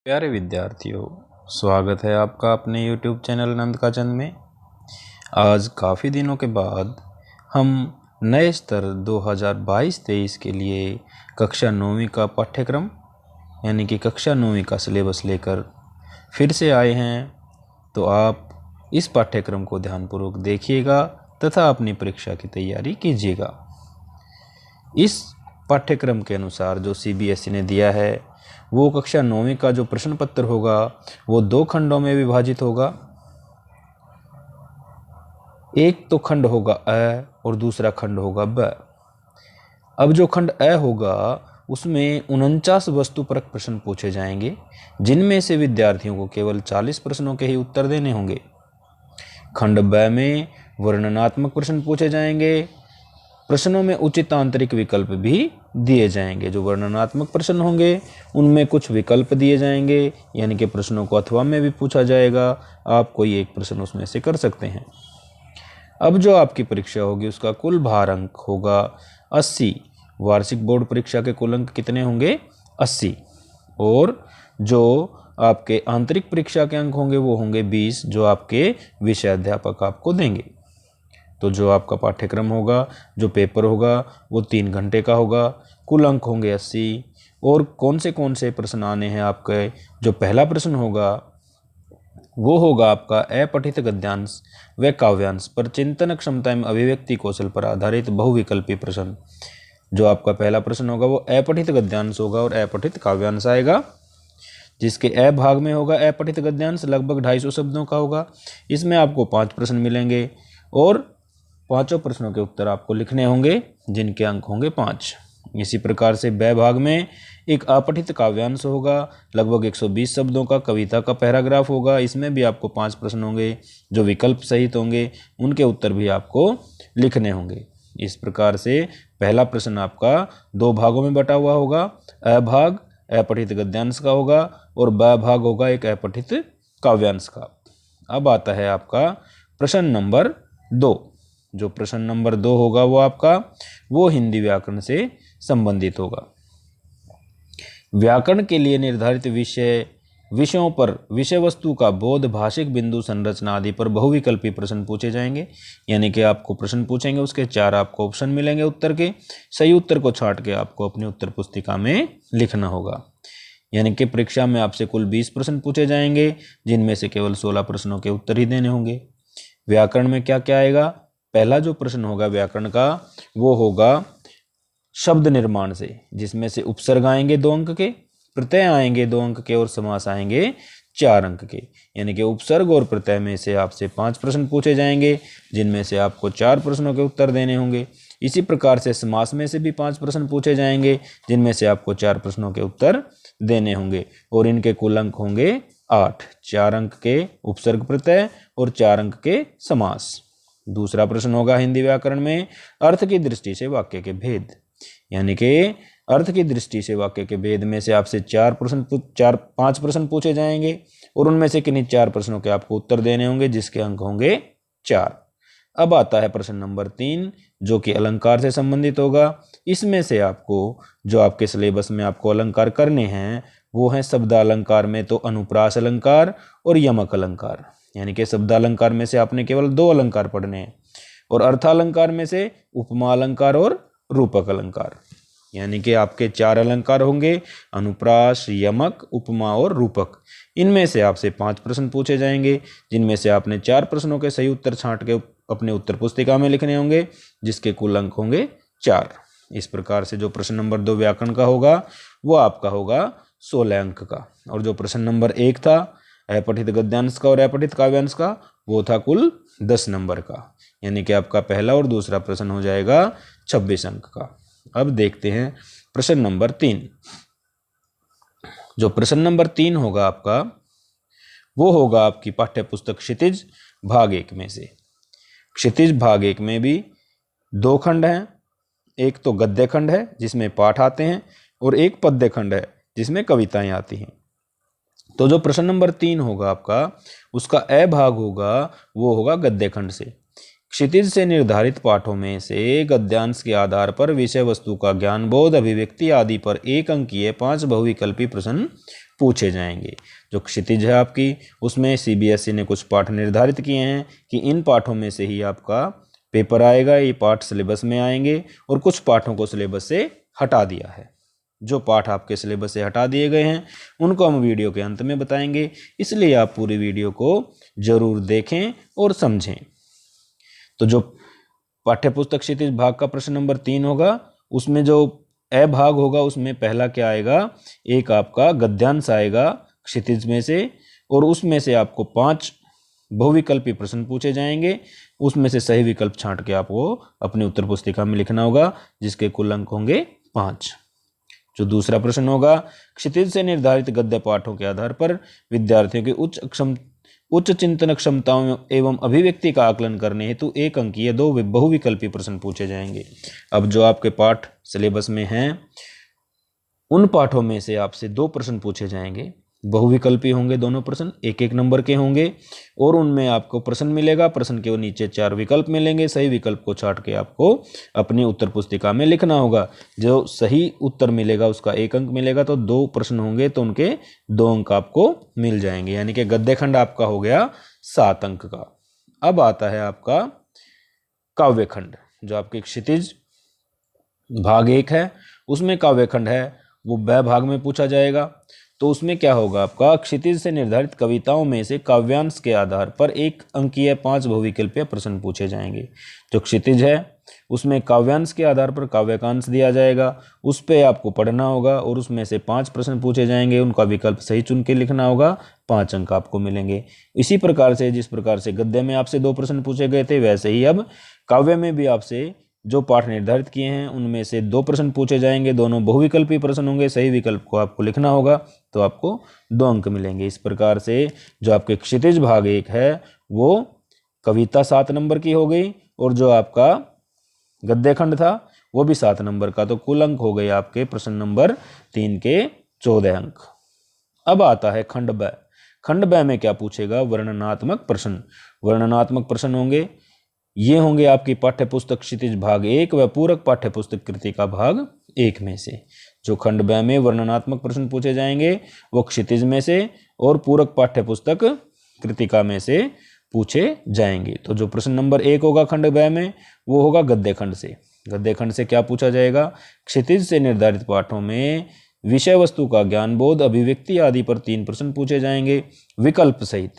प्यारे विद्यार्थियों, स्वागत है आपका अपने YouTube चैनल नंद का चंद में। आज काफ़ी दिनों के बाद हम नए स्तर 2022-23 के लिए कक्षा 9वीं का पाठ्यक्रम यानी कि कक्षा 9वीं का सिलेबस लेकर फिर से आए हैं। तो आप इस पाठ्यक्रम को ध्यानपूर्वक देखिएगा तथा अपनी परीक्षा की तैयारी कीजिएगा। इस पाठ्यक्रम के अनुसार जो CBSE ने दिया है वो कक्षा 9वीं का जो प्रश्न पत्र होगा वो 2 खंडों में विभाजित होगा। एक तो खंड होगा अ और दूसरा खंड होगा ब। अब जो खंड अ होगा उसमें 49 वस्तुपरक प्रश्न पूछे जाएंगे, जिनमें से विद्यार्थियों को केवल 40 प्रश्नों के ही उत्तर देने होंगे। खंड ब में वर्णनात्मक प्रश्न पूछे जाएंगे। प्रश्नों में उचित आंतरिक विकल्प भी दिए जाएंगे। जो वर्णनात्मक प्रश्न होंगे उनमें कुछ विकल्प दिए जाएंगे, यानी कि प्रश्नों को अथवा में भी पूछा जाएगा। आप कोई एक प्रश्न उसमें से कर सकते हैं। अब जो आपकी परीक्षा होगी उसका कुल भार अंक होगा 80। वार्षिक बोर्ड परीक्षा के कुल अंक कितने होंगे? 80। और जो आपके आंतरिक परीक्षा के अंक होंगे वो होंगे 20, जो आपके विषय अध्यापक आपको देंगे। तो जो आपका पाठ्यक्रम होगा, जो पेपर होगा वो 3 घंटे का होगा। कुल अंक होंगे 80। और कौन से प्रश्न आने हैं आपके? जो पहला प्रश्न होगा वो होगा आपका अपठित गद्यांश व काव्यांश पर चिंतन क्षमता एवं अभिव्यक्ति कौशल पर आधारित बहुविकल्पी प्रश्न। जो आपका पहला प्रश्न होगा वो अपठित गद्यांश होगा और अपठित काव्यांश आएगा, जिसके अ भाग में होगा अपठित गद्यांश लगभग 250 शब्दों का होगा। इसमें आपको 5 प्रश्न मिलेंगे और 5 प्रश्नों के उत्तर आपको लिखने होंगे, जिनके अंक होंगे 5। इसी प्रकार से ब भाग में एक अपठित काव्यांश होगा, लगभग 120 शब्दों का कविता का पैराग्राफ होगा। इसमें भी आपको 5 प्रश्न होंगे, जो विकल्प सहित होंगे, उनके उत्तर भी आपको लिखने होंगे। इस प्रकार से पहला प्रश्न आपका 2 भागों में बटा हुआ होगा। अ भाग अपठित गद्यांश का होगा और ब भाग होगा एक अपठित काव्यांश का। अब आता है आपका प्रश्न नंबर 2। जो प्रश्न नंबर 2 होगा वो हिंदी व्याकरण से संबंधित होगा। व्याकरण के लिए निर्धारित विषयों पर विषय वस्तु का बोध, भाषिक बिंदु, संरचना आदि पर बहुविकल्पी प्रश्न पूछे जाएंगे। यानी कि आपको प्रश्न पूछेंगे, उसके 4 आपको ऑप्शन मिलेंगे उत्तर के। सही उत्तर को छांट के आपको अपनी उत्तर पुस्तिका में लिखना होगा। यानी कि परीक्षा में आपसे कुल 20 प्रश्न पूछे जाएंगे, जिनमें से केवल 16 प्रश्नों के उत्तर ही देने होंगे। व्याकरण में क्या क्या आएगा? पहला जो प्रश्न होगा व्याकरण का वो होगा शब्द निर्माण से, जिसमें से उपसर्ग आएंगे 2 अंक के, प्रत्यय आएंगे 2 अंक के और समास आएंगे 4 अंक के। यानी कि उपसर्ग और प्रत्यय में से आपसे 5 प्रश्न पूछे जाएंगे, जिनमें से आपको 4 प्रश्नों के उत्तर देने होंगे। इसी प्रकार से समास में से भी 5 प्रश्न पूछे जाएंगे, जिनमें से आपको 4 प्रश्नों के उत्तर देने होंगे। और इनके कुल अंक होंगे 8, 4 अंक के उपसर्ग प्रत्यय और 4 अंक के समास। दूसरा प्रश्न होगा हिंदी व्याकरण में अर्थ की दृष्टि से वाक्य के भेद। यानी कि अर्थ की दृष्टि से वाक्य के भेद में से आपसे 5 प्रश्न पूछे जाएंगे और उनमें से किन्हीं 4 प्रश्नों के आपको उत्तर देने होंगे, जिसके अंक होंगे 4। अब आता है प्रश्न नंबर 3, जो कि अलंकार से संबंधित होगा। इसमें से आपको जो आपके सिलेबस में आपको अलंकार करने हैं वो हैं शब्दालंकार में तो अनुप्रास अलंकार और यमक अलंकार। यानी कि शब्दालंकार में से आपने केवल 2 अलंकार पढ़ने हैं और अर्थालंकार में से उपमा अलंकार और रूपक अलंकार। यानी कि आपके 4 अलंकार होंगे, अनुप्रास, यमक, उपमा और रूपक। इनमें से आपसे 5 प्रश्न पूछे जाएंगे, जिनमें से आपने 4 प्रश्नों के सही उत्तर छांट के अपने उत्तर पुस्तिका में लिखने होंगे, जिसके कुल अंक होंगे 4। इस प्रकार से जो प्रश्न नंबर 2 व्याकरण का होगा वो आपका होगा 16 अंक का। और जो प्रश्न नंबर 1 था अपठित गद्यांश का और अपठित काव्यांश का, वो था कुल 10 नंबर का। यानी कि आपका पहला और दूसरा प्रश्न हो जाएगा 26 अंक का। अब देखते हैं प्रश्न नंबर 3। जो प्रश्न नंबर 3 होगा आपका वो होगा आपकी पाठ्य पुस्तक क्षितिज भाग 1 में से। क्षितिज भाग 1 में भी 2 खंड हैं। एक तो गद्य खंड है जिसमें पाठ आते हैं और एक पद्य खंड है जिसमें कविताएं आती हैं। तो जो प्रश्न नंबर 3 होगा आपका उसका अ भाग होगा वो होगा गद्य खंड से। क्षितिज से निर्धारित पाठों में से गद्यांश के आधार पर विषय वस्तु का ज्ञान, बोध, अभिव्यक्ति आदि पर 1 अंकीय 5 बहुविकल्पी प्रश्न पूछे जाएंगे। जो क्षितिज है आपकी, उसमें सीबीएसई ने कुछ पाठ निर्धारित किए हैं कि इन पाठों में से ही आपका पेपर आएगा, ये पाठ सिलेबस में आएंगे, और कुछ पाठों को सिलेबस से हटा दिया है। जो पाठ आपके सिलेबस से हटा दिए गए हैं उनको हम वीडियो के अंत में बताएंगे, इसलिए आप पूरी वीडियो को जरूर देखें और समझें। तो जो पाठ्यपुस्तक क्षितिज भाग का प्रश्न नंबर 3 होगा, उसमें जो अ भाग होगा उसमें पहला क्या आएगा, एक आपका गद्यांश आएगा क्षितिज में से, और उसमें से आपको 5 बहुविकल्पी प्रश्न पूछे जाएंगे। उसमें से सही विकल्प छांट के आपको अपनी उत्तर पुस्तिका में लिखना होगा, जिसके कुल अंक होंगे 5। जो दूसरा प्रश्न होगा, क्षितिज से निर्धारित गद्य पाठों के आधार पर विद्यार्थियों की उच्च चिंतन क्षमताओं एवं अभिव्यक्ति का आकलन करने हेतु 1 अंकीय 2 बहुविकल्पी प्रश्न पूछे जाएंगे। अब जो आपके पाठ सिलेबस में हैं उन पाठों में से आपसे 2 प्रश्न पूछे जाएंगे, बहुविकल्पी होंगे दोनों प्रश्न, 1-1 नंबर के होंगे, और उनमें आपको प्रश्न मिलेगा, प्रश्न के नीचे 4 विकल्प मिलेंगे। सही विकल्प को छांट के आपको अपनी उत्तर पुस्तिका में लिखना होगा। जो सही उत्तर मिलेगा उसका 1 अंक मिलेगा, तो 2 प्रश्न होंगे तो उनके 2 अंक आपको मिल जाएंगे, यानी कि गद्यखंड आपका हो गया 7 अंक का। अब आता है आपका काव्यखंड, जो आपके क्षितिज भाग 1 है, उसमें काव्यखंड है, वो ब भाग में पूछा जाएगा। तो उसमें क्या होगा, आपका क्षितिज से निर्धारित कविताओं में से काव्यांश के आधार पर 1 अंकीय 5 बहुविकल्पीय प्रश्न पूछे जाएंगे। जो क्षितिज है उसमें काव्यांश के आधार पर काव्यकांश दिया जाएगा, उस पर आपको पढ़ना होगा, और उसमें से 5 प्रश्न पूछे जाएंगे, उनका विकल्प सही चुन के लिखना होगा, 5 अंक आपको मिलेंगे। इसी प्रकार से जिस प्रकार से गद्य में आपसे 2 प्रश्न पूछे गए थे, वैसे ही अब काव्य में भी आपसे जो पाठ निर्धारित किए हैं उनमें से 2 प्रश्न पूछे जाएंगे, दोनों बहुविकल्पी प्रश्न होंगे। सही विकल्प को आपको लिखना होगा, तो आपको 2 अंक मिलेंगे। इस प्रकार से जो आपके क्षितिज भाग 1 है वो कविता 7 नंबर की हो गई, और जो आपका गद्यखंड था वो भी 7 नंबर का, तो कुल अंक हो गए आपके प्रश्न नंबर 3 के 14 अंक। अब आता है खंड ब। खंड ब में क्या पूछेगा, वर्णनात्मक प्रश्न। वर्णनात्मक प्रश्न होंगे, ये होंगे आपकी पाठ्यपुस्तक क्षितिज भाग 1 व पूरक पाठ्यपुस्तक कृतिका भाग 1 में से। जो खंड ब में वर्णनात्मक प्रश्न पूछे जाएंगे वो क्षितिज में से और पूरक पाठ्यपुस्तक कृतिका में से पूछे जाएंगे। तो जो प्रश्न नंबर 1 होगा खंड ब में वो होगा गद्यखंड से। गद्यखंड से क्या पूछा जाएगा, क्षितिज से निर्धारित पाठों में विषय वस्तु का ज्ञान, बोध, अभिव्यक्ति आदि पर 3 प्रश्न पूछे जाएंगे विकल्प सहित।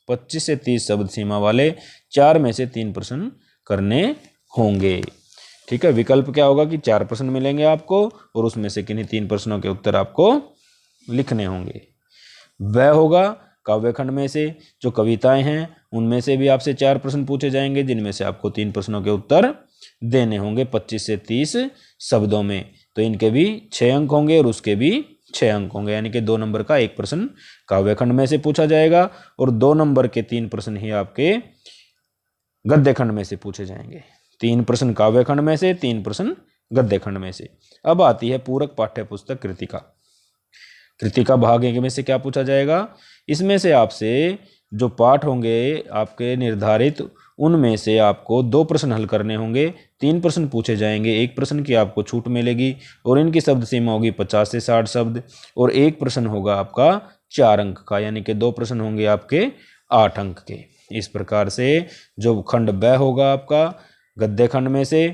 25 से 30 शब्द सीमा वाले 4 में से 3 प्रश्न करने होंगे। ठीक है, विकल्प क्या होगा कि 4 प्रश्न मिलेंगे आपको, और उसमें से किन्हीं 3 प्रश्नों के उत्तर आपको लिखने होंगे। वह होगा काव्यखंड में से जो कविताएं हैं उनमें से भी आपसे 4 प्रश्न पूछे जाएंगे, जिनमें से आपको 3 प्रश्नों के उत्तर देने होंगे 25 से 30 शब्दों में। तो इनके भी 6 अंक होंगे और उसके भी 6 अंक होंगे, यानी कि 2 नंबर का 1 प्रश्न काव्यखंड में से पूछा जाएगा, और 2 नंबर के 3 प्रश्न ही आपके गद्यखंड में से पूछे जाएंगे। 3 प्रश्न काव्यखंड में से, 3 प्रश्न गद्यखंड में से। अब आती है पूरक पाठ्यपुस्तक कृतिका। कृतिका भाग 1 में से क्या पूछा जाएगा, इसमें से आपसे जो पाठ होंगे आपके निर्धारित उनमें से आपको 2 प्रश्न हल करने होंगे। 3 प्रश्न पूछे जाएंगे, 1 प्रश्न की आपको छूट मिलेगी, और इनकी शब्द सीमा होगी 50 से 60 शब्द, और 1 प्रश्न होगा आपका 4 अंक का, यानी कि 2 प्रश्न होंगे आपके 8 अंक के। इस प्रकार से जो खंड ब होगा आपका गद्यखंड में से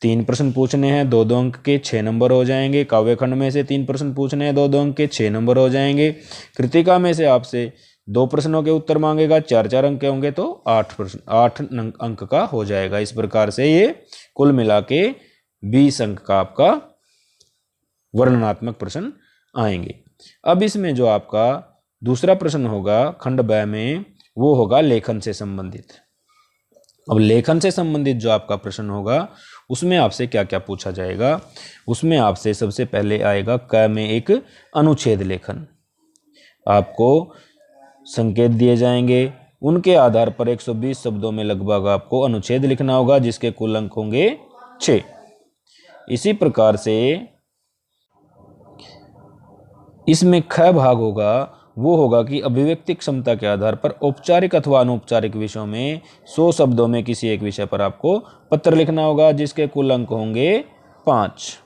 3 प्रश्न पूछने हैं 2-2 अंक के, 6 नंबर हो जाएंगे। काव्यखंड में से 3 प्रश्न पूछने हैं 2-2 अंक के, 6 नंबर हो जाएंगे। कृतिका में से आपसे 2 प्रश्नों के उत्तर मांगेगा, 4-4 अंक के होंगे, तो 8 अंक का हो जाएगा। इस प्रकार से ये कुल मिला के 20 अंक का आपका वर्णनात्मक प्रश्न आएंगे। अब इसमें जो आपका दूसरा प्रश्न होगा खंड ब में वो होगा लेखन से संबंधित। अब लेखन से संबंधित जो आपका प्रश्न होगा उसमें आपसे क्या क्या पूछा जाएगा, उसमें आपसे सबसे पहले आएगा क में एक अनुच्छेद लेखन। आपको संकेत दिए जाएंगे, उनके आधार पर 120 शब्दों में लगभग आपको अनुच्छेद लिखना होगा, जिसके कुल अंक होंगे 6। इसी प्रकार से इसमें ख भाग होगा, वो होगा कि अभिव्यक्ति क्षमता के आधार पर औपचारिक अथवा अनौपचारिक विषयों में 100 शब्दों में किसी एक विषय पर आपको पत्र लिखना होगा, जिसके कुल अंक होंगे 5।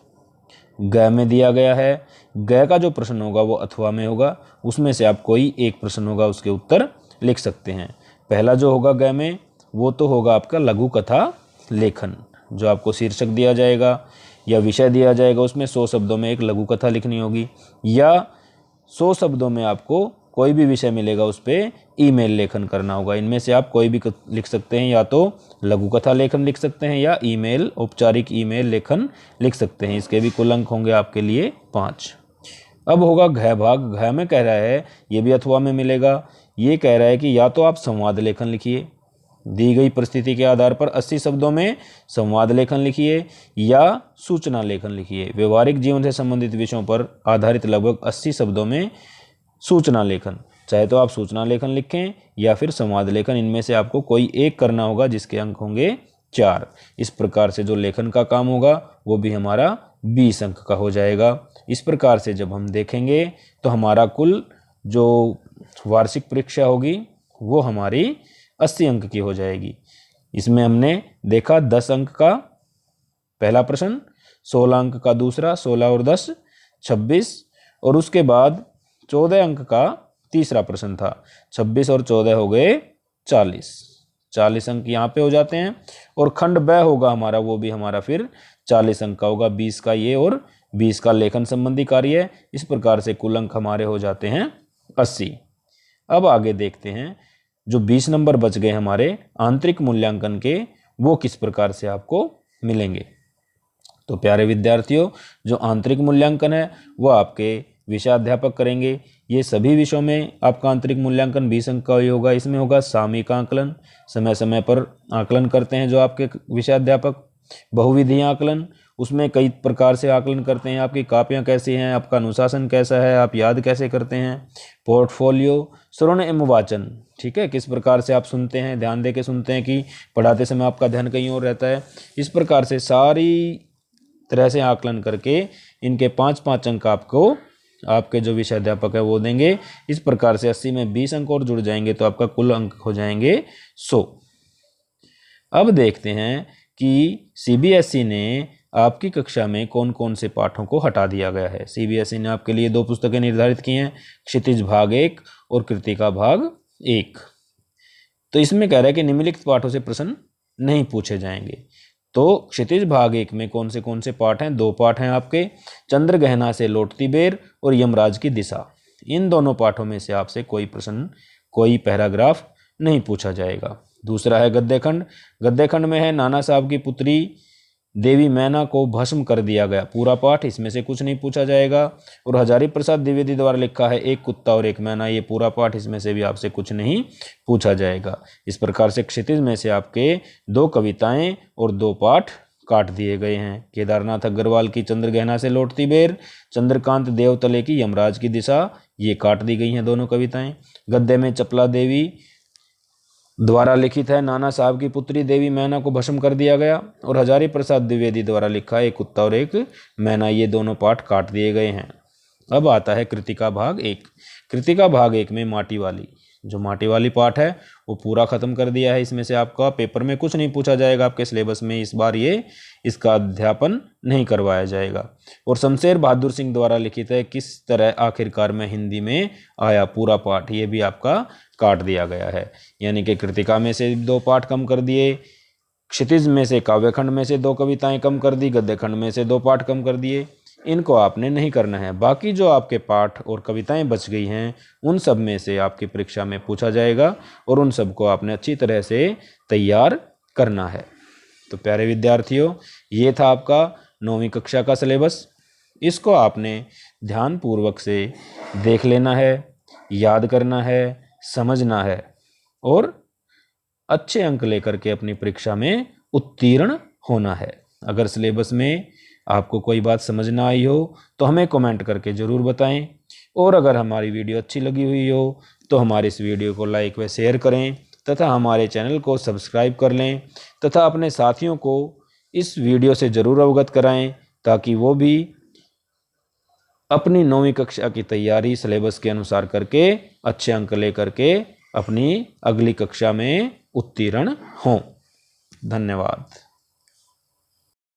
ग में दिया गया है, ग का जो प्रश्न होगा वो अथवा में होगा, उसमें से आप कोई एक प्रश्न होगा उसके उत्तर लिख सकते हैं। पहला जो होगा ग में वो तो होगा आपका लघु कथा लेखन, जो आपको शीर्षक दिया जाएगा या विषय दिया जाएगा, उसमें 100 शब्दों में एक लघु कथा लिखनी होगी, या 100 शब्दों में आपको कोई भी विषय मिलेगा उस पर ईमेल लेखन करना होगा। इनमें से आप कोई भी लिख सकते हैं, या तो लघु कथा लेखन लिख सकते हैं या ईमेल, औपचारिक ईमेल लेखन लिख सकते हैं। इसके भी कुल अंक होंगे आपके लिए 5। अब होगा घ भाग। घ में कह रहा है, ये भी अथवा में मिलेगा, ये कह रहा है कि या तो आप संवाद लेखन लिखिए, दी गई परिस्थिति के आधार पर 80 शब्दों में संवाद लेखन लिखिए, या सूचना लेखन लिखिए। व्यवहारिक जीवन से संबंधित विषयों पर आधारित लगभग 80 शब्दों में सूचना लेखन, चाहे तो आप सूचना लेखन लिखें या फिर संवाद लेखन, इनमें से आपको कोई एक करना होगा, जिसके अंक होंगे 4। इस प्रकार से जो लेखन का काम होगा वो भी हमारा 20 अंक का हो जाएगा। इस प्रकार से जब हम देखेंगे तो हमारा कुल जो वार्षिक परीक्षा होगी वो हमारी 80 अंक की हो जाएगी। इसमें हमने देखा 10 अंक का पहला प्रश्न, 16 अंक का दूसरा, 16 और 10 26, और उसके बाद 14 अंक का तीसरा प्रश्न था। 26 और 14 हो गए 40 अंक यहाँ पे हो जाते हैं। और खंड ब होगा हमारा, वो भी हमारा फिर 40 अंक का होगा, 20 का ये और 20 का लेखन संबंधी कार्य है। इस प्रकार से कुल अंक हमारे हो जाते हैं 80। अब आगे देखते हैं जो 20 नंबर बच गए हमारे आंतरिक मूल्यांकन के, वो किस प्रकार से आपको मिलेंगे। तो प्यारे विद्यार्थियों, जो आंतरिक मूल्यांकन है वो आपके विषयाध्यापक करेंगे। ये सभी विषयों में आपका आंतरिक मूल्यांकन 20 अंक का ही होगा। इसमें होगा सामयिक आकलन, समय समय पर आकलन करते हैं जो आपके विषयाध्यापक। बहुविधीय आकलन, उसमें कई प्रकार से आकलन करते हैं, आपकी कापियाँ कैसी हैं, आपका अनुशासन कैसा है, आप याद कैसे करते हैं। पोर्टफोलियो, श्रवण एवं वाचन, ठीक है, किस प्रकार से आप सुनते हैं, ध्यान दे के सुनते हैं कि पढ़ाते समय आपका ध्यान कहीं और रहता है। इस प्रकार से सारी तरह से आकलन करके इनके 5-5 अंक आपको आपके जो विषय अध्यापक है वो देंगे। इस प्रकार से 80 में 20 अंक और जुड़ जाएंगे तो आपका कुल अंक हो जाएंगे 100। अब देखते हैं कि सीबीएसई ने आपकी कक्षा में कौन कौन से पाठों को हटा दिया गया है। सीबीएसई ने आपके लिए 2 पुस्तकें निर्धारित की हैं, क्षितिज भाग 1 और कृतिका भाग 1। तो इसमें कह रहा है कि निम्नलिखित पाठों से प्रश्न नहीं पूछे जाएंगे। तो क्षितिज भाग 1 में कौन से पाठ हैं? 2 पाठ हैं आपके, चंद्रगहना से लौटती बेर और यमराज की दिशा। इन दोनों पाठों में से आपसे कोई प्रश्न, कोई पैराग्राफ नहीं पूछा जाएगा। दूसरा है गद्यखंड। गद्यखंड में है नाना साहब की पुत्री देवी मैना को भस्म कर दिया गया, पूरा पाठ, इसमें से कुछ नहीं पूछा जाएगा। और हजारी प्रसाद द्विवेदी द्वारा लिखा है एक कुत्ता और एक मैना, ये पूरा पाठ, इसमें से भी आपसे कुछ नहीं पूछा जाएगा। इस प्रकार से क्षितिज में से आपके 2 कविताएं और 2 पाठ काट दिए गए हैं। केदारनाथ अग्रवाल की चंद्रगहना से लौटती बेर, चंद्रकांत देवतले की यमराज की दिशा, ये काट दी गई हैं दोनों कविताएं। गद्य में चपला देवी द्वारा लिखित है नाना साहब की पुत्री देवी मैना को भस्म कर दिया गया, और हजारी प्रसाद द्विवेदी द्वारा लिखा है एक कुत्ता और एक मैना, ये दोनों पाठ काट दिए गए हैं। अब आता है कृतिका भाग 1। कृतिका भाग 1 में माटी वाली पाठ है वो पूरा खत्म कर दिया है। इसमें से आपका पेपर में कुछ नहीं पूछा जाएगा, आपके सिलेबस में इस बार इसका अध्यापन नहीं करवाया जाएगा। और शमशेर बहादुर सिंह द्वारा लिखित है किस तरह आखिरकार में हिंदी में आया, पूरा पाठ, ये भी आपका काट दिया गया है। यानी कि कृतिका में से 2 पाठ कम कर दिए, क्षितिज में से काव्यखंड में से 2 कविताएं कम कर दी, गद्यखंड में से 2 पाठ कम कर दिए। इनको आपने नहीं करना है। बाकी जो आपके पाठ और कविताएं बच गई हैं उन सब में से आपकी परीक्षा में पूछा जाएगा, और उन सबको आपने अच्छी तरह से तैयार करना है। तो प्यारे विद्यार्थियों, ये था आपका 9वीं कक्षा का सिलेबस। इसको आपने ध्यानपूर्वक से देख लेना है, याद करना है, समझना है, और अच्छे अंक लेकर के अपनी परीक्षा में उत्तीर्ण होना है। अगर सिलेबस में आपको कोई बात समझ ना आई हो तो हमें कमेंट करके ज़रूर बताएं, और अगर हमारी वीडियो अच्छी लगी हुई हो तो हमारे इस वीडियो को लाइक व शेयर करें, तथा हमारे चैनल को सब्सक्राइब कर लें, तथा अपने साथियों को इस वीडियो से ज़रूर अवगत कराएं ताकि वो भी अपनी 9वीं कक्षा की तैयारी सिलेबस के अनुसार करके अच्छे अंक लेकर के अपनी अगली कक्षा में उत्तीर्ण हों। धन्यवाद।